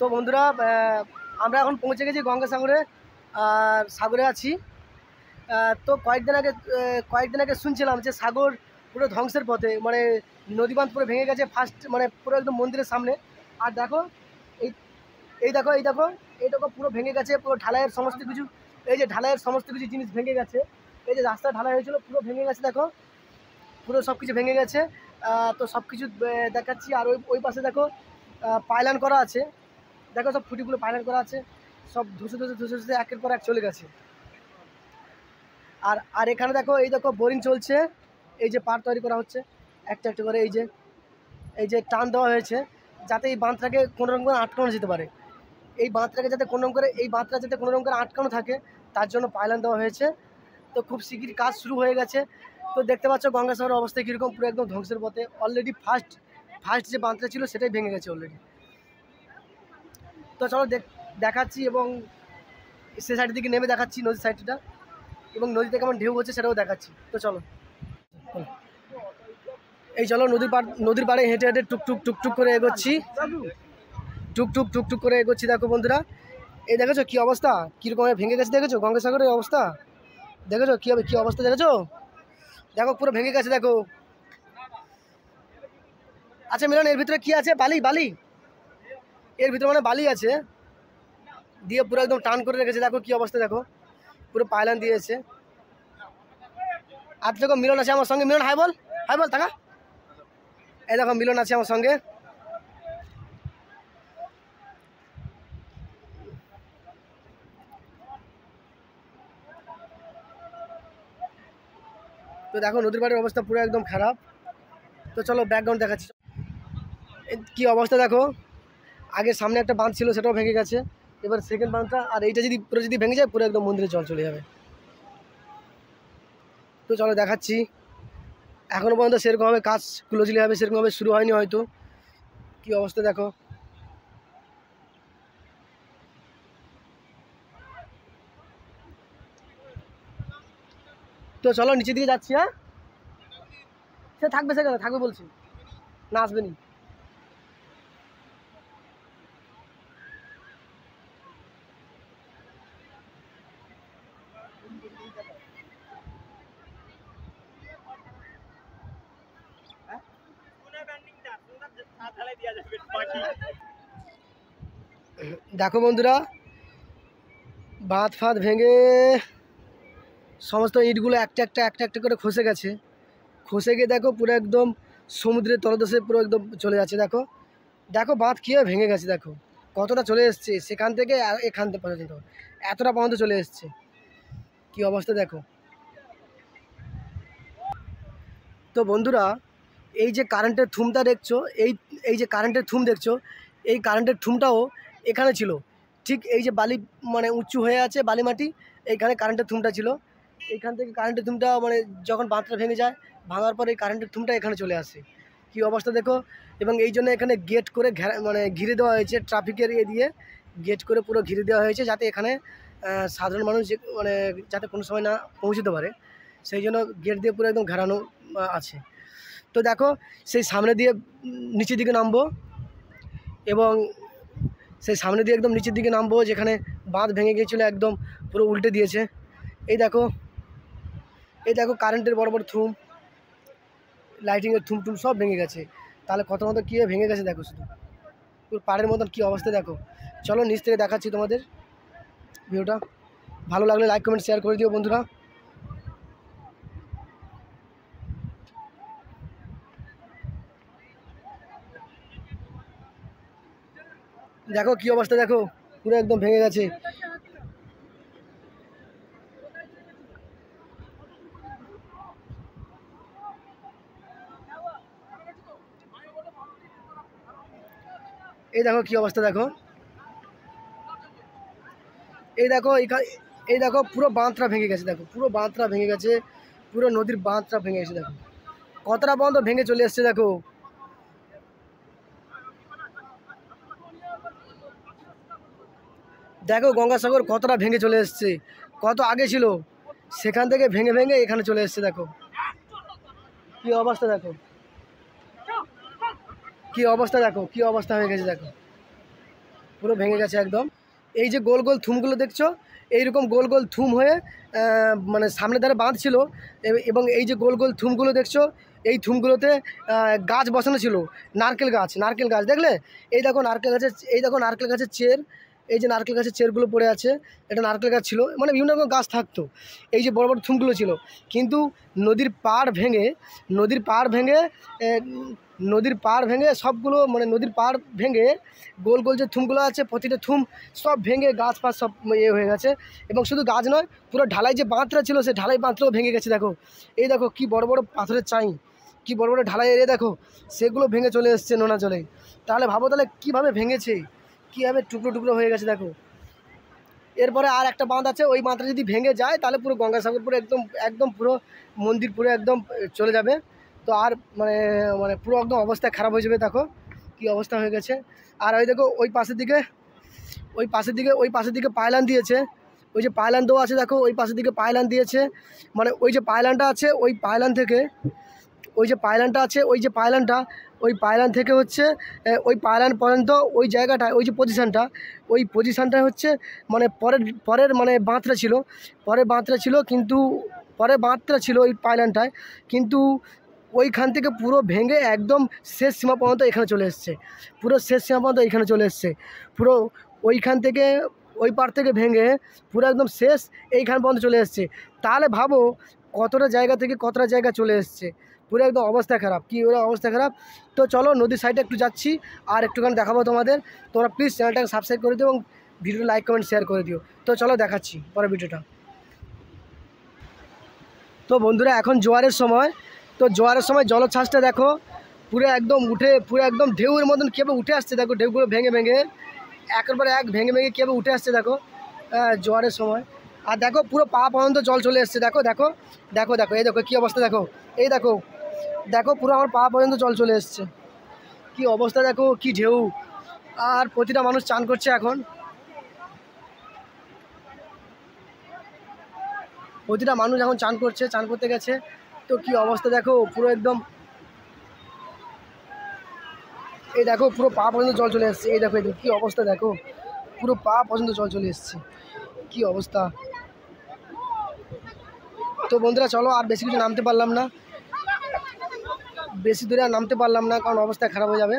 তো বন্ধুরা আমরা এখন পৌঁছে গেছি গঙ্গাসাগরে, আর সাগরে আছি। তো কয়েকদিন আগে শুনছিলাম যে সাগর পুরো ধ্বংসের পথে, মানে নদীবাঁধ পুরো ভেঙে গেছে ফার্স্ট, মানে পুরো একদম মন্দিরের সামনে। আর দেখো এই এই দেখো পুরো ভেঙে গেছে, পুরো ঢালাইয়ের সমস্ত কিছু, এই যে ঢালাইয়ের সমস্ত কিছু জিনিস ভেঙে গেছে। এই যে রাস্তা ঢালাই হয়েছিল পুরো ভেঙে গেছে, দেখো পুরো সব কিছু ভেঙে গেছে। তো সব কিছু দেখাচ্ছি। আর ওই পাশে দেখো পাইলান করা আছে, দেখো সব ফুটিগুলো পাইলান করা আছে, সব ধসে একের পর এক চলে গেছে। আর এখানে দেখো, এই দেখো বোরিং চলছে, এই যে পার তৈরি করা হচ্ছে একটা একটা করে, এই যে টান দেওয়া হয়েছে যাতে এই বাঁধটাকে কোনোরকম করে আটকানো যেতে পারে। এই বাঁধটাকে যাতে কোনোরকম করে আটকানো থাকে, তার জন্য পাইলান দেওয়া হয়েছে। তো খুব শিগগিরই কাজ শুরু হয়ে গেছে। তো দেখতে পাচ্ছ গঙ্গাসাগরের অবস্থা কীরকম, পুরো একদম ধ্বংসের পথে। অলরেডি ফার্স্ট যে বাঁধটা ছিল সেটাই ভেঙে গেছে অলরেডি। তো চলো দেখাচ্ছি, এবং সে সাইডের দিকে নেমে দেখাচ্ছি নদীর সাইডটা, এবং নদীতে কেমন ঢেউ হচ্ছে সেটাও দেখাচ্ছি। তো চলো নদীর পাড়ে হেঁটে হেঁটে টুকটুক করে এগোচ্ছি, টুকটুক করে এগোচ্ছি। দেখো বন্ধুরা, এই দেখেছো কী অবস্থা, কীরকম ভেঙে গেছে, দেখেছো গঙ্গাসাগরের অবস্থা, দেখেছো কী অবস্থা, দেখেছো দেখো পুরো ভেঙে গেছে দেখো। আচ্ছা মিলন, এর ভিতরে কি আছে? বালি, এর ভিতরে মানে বালি আছে, দিয়ে পুরো একদম টান করে রেখেছে। দেখো কী অবস্থা, দেখো পুরো পাইলান দিয়েছে। আর দেখো মিলন আছে আমার সঙ্গে, মিলন হাই বল টাকা। এই দেখো মিলন আছে আমার সঙ্গে। তো দেখো নদীর পাড়ের অবস্থা পুরো একদম খারাপ। তো চলো ব্যাকগ্রাউন্ড দেখাচ্ছি, কি অবস্থা দেখো। আগে সামনে একটা বাঁধ ছিল, সেটাও ভেঙে গেছে, এবার সেকেন্ড বাঁধটা। আর এইটা যদি ভেঙে যায়, পুরো একদম মন্দিরে জল চলে যাবে। তো চলো দেখাচ্ছি। এখনও পর্যন্ত সেরকমভাবে কাজ ক্লোজলিভাবে সেরকমভাবে শুরু হয়নি হয়তো। কি অবস্থা দেখো। তো চলো নিচের দিকে যাচ্ছি। হ্যাঁ, সে থাকবে, সেখানে থাকবে বলছি, না আসবে নি। দেখো বন্ধুরা, বাঁধ ফাঁধ ভেঙে সমস্ত ইটগুলো একটা একটা করে খসে গেছে। খসে গিয়ে দেখো পুরো একদম সমুদ্রের তলদেশে পুরো একদম চলে যাচ্ছে। দেখো বাঁধ কীভাবে ভেঙে গেছে, দেখো কতটা চলে এসছে, সেখান থেকে এখান থেকে পর্যন্ত এতটা পর্যন্ত চলে এসছে। কি অবস্থা দেখো। তো বন্ধুরা, এই যে কারেন্টের থুমটা দেখছো, এই যে কারেন্টের থুম দেখছো, এই কারেন্টের থুমটাও এখানে ছিল। ঠিক এই যে বালি মানে উঁচু হয়ে আছে বালি মাটি, এইখানে কারেন্টের থুমটা ছিল। এইখান থেকে কারেন্টের থুমটা মানে যখন বাঁধটা ভেঙে যায়, ভাঙার পর এই কারেন্টের থুমটা এখানে চলে আসে। কি অবস্থা দেখো। এবং এই জন্য এখানে গেট করে মানে ঘিরে দেওয়া হয়েছে, ট্রাফিকের দিয়ে গেট করে পুরো ঘিরে দেওয়া হয়েছে, যাতে এখানে সাধারণ মানুষ মানে যাতে কোনো সময় না পৌঁছতে পারে, সেই জন্য গেট দিয়ে পুরো একদম ঘেরানো আছে। তো দেখো সেই সামনে দিয়ে নিচের দিকে নামবো, এবং সেই সামনে দিয়ে একদম নিচের দিকে নামবো, যেখানে বাঁধ ভেঙে গিয়েছিলো একদম পুরো উল্টে দিয়েছে। এই দেখো কারেন্টের বড় বড় থুম, লাইটিংয়ের থুম সব ভেঙে গেছে। তাহলে কত মতো কীভাবে ভেঙে গেছে দেখো, শুধু পুরো পাড়ের মতন কী অবস্থা দেখো। চলো নিচ থেকে দেখাচ্ছি তোমাদের ভিডিওটা। ভালো লাগলে লাইক কমেন্ট শেয়ার করে দিও বন্ধুরা। দেখো কি অবস্থা দেখো, পুরো একদম ভেঙে গেছে। এই দেখো কি অবস্থা দেখো, এই দেখো পুরো বাঁধটা ভেঙে গেছে। দেখো পুরো বাঁধটা ভেঙে গেছে, পুরো নদীর বাঁধটা ভেঙে গেছে। দেখো কতটা বন্ধ ভেঙে চলে এসছে। দেখো গঙ্গাসাগর কতটা ভেঙে চলে এসছে, কত আগে ছিল সেখান থেকে ভেঙে এখানে চলে এসছে। দেখো কি অবস্থা দেখো, কি অবস্থা হয়ে গেছে দেখো। পুরো ভেঙে গেছে একদম। এই যে গোল গোল থুমগুলো দেখছো, এইরকম গোল গোল থুম হয়ে মানে সামনে ধারে বাঁধ ছিল, এবং এই যে গোল গোল থুমগুলো দেখছো, এই থুমগুলোতে গাছ বসানো ছিল, নারকেল গাছ দেখলে? এই দেখো নারকেল গাছের চের, এই যে নারকেল গাছের চেরগুলো পড়ে আছে, এটা নারকেল গাছ ছিল, মানে বিভিন্ন রকম গাছ থাকতো। এই যে বড় বড় থুমগুলো ছিল, কিন্তু নদীর পাড় ভেঙে সবগুলো, মানে নদীর পাড় ভেঙে গোল গোল যে থুমগুলো আছে, প্রতিটা থুম সব ভেঙে গাছ ফাছ সব হয়ে গেছে। এবং শুধু গাছ নয়, পুরো ঢালাই যে বাঁধটা ছিল, সে ঢালাই বাঁধটাও ভেঙে গেছে। দেখো, এই দেখো কি বড় বড় পাথরের চাই, কি বড় বড় ঢালাই এরিয়া দেখো, সেগুলো ভেঙে চলে এসছে নোনা জলে। তাহলে ভাবো তাহলে কীভাবে ভেঙেছে, কীভাবে টুকরো টুকরো হয়ে গেছে দেখো। এরপরে আর একটা বাঁধ আছে, ওই বাঁধটা যদি ভেঙে যায় তাহলে পুরো গঙ্গাসাগর পুরো একদম পুরো মন্দির পুরো একদম চলে যাবে। তো আর মানে মানে পুরো একদম অবস্থা খারাপ হয়ে যাবে। দেখো কী অবস্থা হয়ে গেছে। আর ওই দেখো ওই পাশের দিকে পায়লান দিয়েছে, ওই যে পায়লান দেওয়া আছে দেখো, ওই পাশের দিকে পায়লান দিয়েছে। মানে ওই যে পায়লানটা আছে, ওই পায়লান থেকে ওই পায়লান থেকে হচ্ছে ওই পায়লান পর্যন্ত ওই জায়গাটায়, ওই যে পজিশানটা হচ্ছে মানে পরের মানে বাঁধটা ছিল, কিন্তু পরের বাঁধটা ছিল ওই পায়লানটায়, কিন্তু ওইখান থেকে পুরো ভেঙে একদম শেষ সীমা পর্যন্ত এখানে চলে এসছে, পুরো ওইখান থেকে ওই পার থেকে ভেঙে পুরো একদম শেষ এইখান পর্যন্ত চলে এসছে। তাহলে ভাবো কতটা জায়গা চলে এসছে, পুরো একদম অবস্থা খারাপ, অবস্থা খারাপ। তো চলো নদীর সাইডে একটু যাচ্ছি, আর একটুখানি দেখাবো তোমাদের। তোমরা প্লিজ চ্যানেলটাকে সাবস্ক্রাইব করে দিও এবং ভিডিও লাইক কমেন্ট শেয়ার করে দিও। তো চলো দেখাচ্ছি পরের ভিডিওটা। তো বন্ধুরা এখন জোয়ারের সময়, তো জোয়ারের সময় জলোচ্ছ্বাসটা দেখো, পুরো একদম ঢেউয়ের মতন কীভাবে উঠে আসছে দেখো, ঢেউগুলো ভেঙে ভেঙে কীভাবে উঠে আসছে দেখো জোয়ারের সময়। আর দেখো পুরো পা পর্যন্ত জল চলে এসছে, দেখো এই দেখো কী অবস্থা, এই দেখো পুরো আমার পা পর্যন্ত জল চলে এসছে, কী অবস্থা দেখো, কি ঢেউ। আর প্রতিটা মানুষ চান করছে এখন, চান করতে গেছে। তো কি অবস্থা দেখো, পুরো একদম এই দেখো পুরো পা পর্যন্ত জল চলে এসছে, এই দেখো কী অবস্থা দেখো, পুরো পা পর্যন্ত জল চলে এসছে, কী অবস্থা। তো বন্ধুরা চলো, আর বেশি কিছু নামতে পারলাম না, বেশি দূরে আর নামতে পারলাম না, কারণ অবস্থা খারাপ হয়ে যাবে।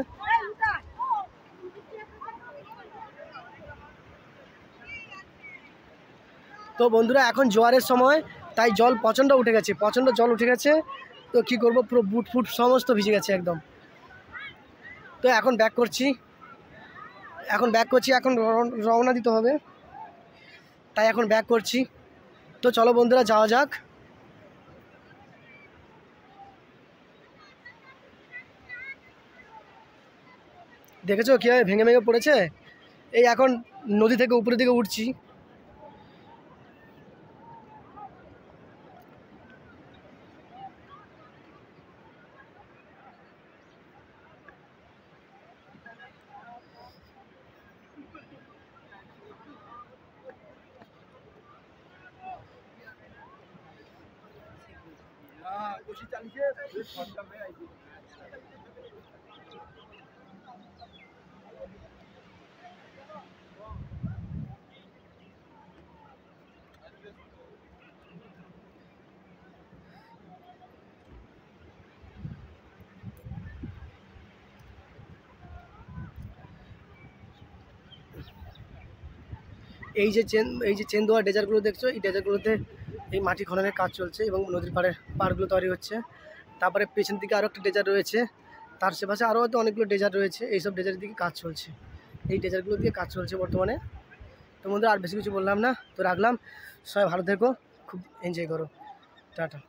তো বন্ধুরা এখন জোয়ারের সময়, তাই জল প্রচণ্ড জল উঠে গেছে। তো কি করব, পুরো বুট ফুট সমস্ত ভিজে গেছে একদম। তো এখন ব্যাক করছি, এখন রওনা দিতে হবে, তাই এখন ব্যাক করছি। তো চলো বন্ধুরা যাওয়া যাক। দেখেছো কীভাবে ভেঙে ভেঙে পড়েছে। এই এখন নদী থেকে উপরের দিকে উঠছি। এই যে চেন দেওয়া ডেজারগুলো দেখছো, এই ডেজারগুলোতে এই মাটি খননের কাজ চলছে এবং নদীর পাড়গুলো তৈরি হচ্ছে। তারপরে পেছন দিকে আরও একটা ডেজার রয়েছে, তার আশেপাশে আরও হয়তো অনেকগুলো ডেজার রয়েছে। এইসব ডেজারের দিকে কাজ চলছে, এই ডেজারগুলো দিয়ে কাজ চলছে বর্তমানে। তো বন্ধুরা আর বেশি কিছু বললাম না, তো রাখলাম। সবাই ভালো থেকো, খুব এনজয় করো, টাটা।